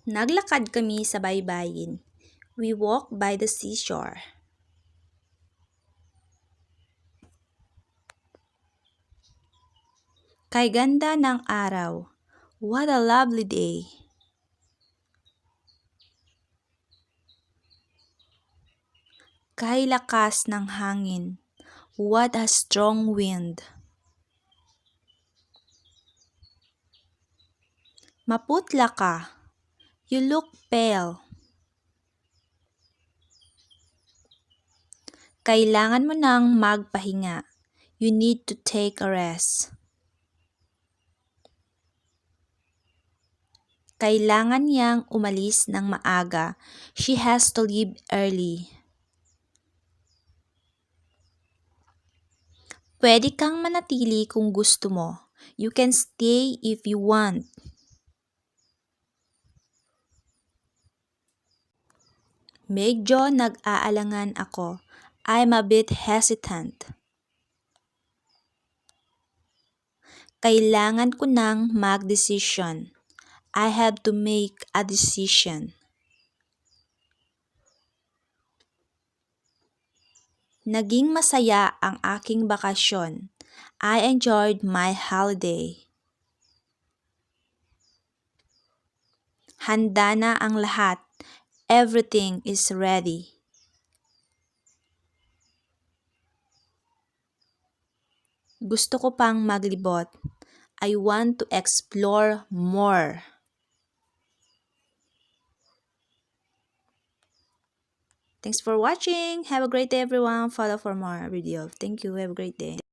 Naglakad kami sa baybayin. We walked by the seashore. Kay ganda ng araw. What a lovely day. Kay lakas ng hangin. What a strong wind. Maputla ka. You look pale. Kailangan mo nang magpahinga. You need to take a rest. Kailangan niyang umalis ng maaga. She has to leave early. Pwede kang manatili kung gusto mo. You can stay if you want. Medyo nag-aalangan ako. I'm a bit hesitant. Kailangan ko nang mag-desisyon. I have to make a decision. Naging masaya ang aking bakasyon. I enjoyed my holiday. Handa na ang lahat. Everything is ready. Gusto ko pang maglibot. I want to explore more. Thanks for watching. Have a great day, everyone. Follow for more video. Thank you. Have a great day.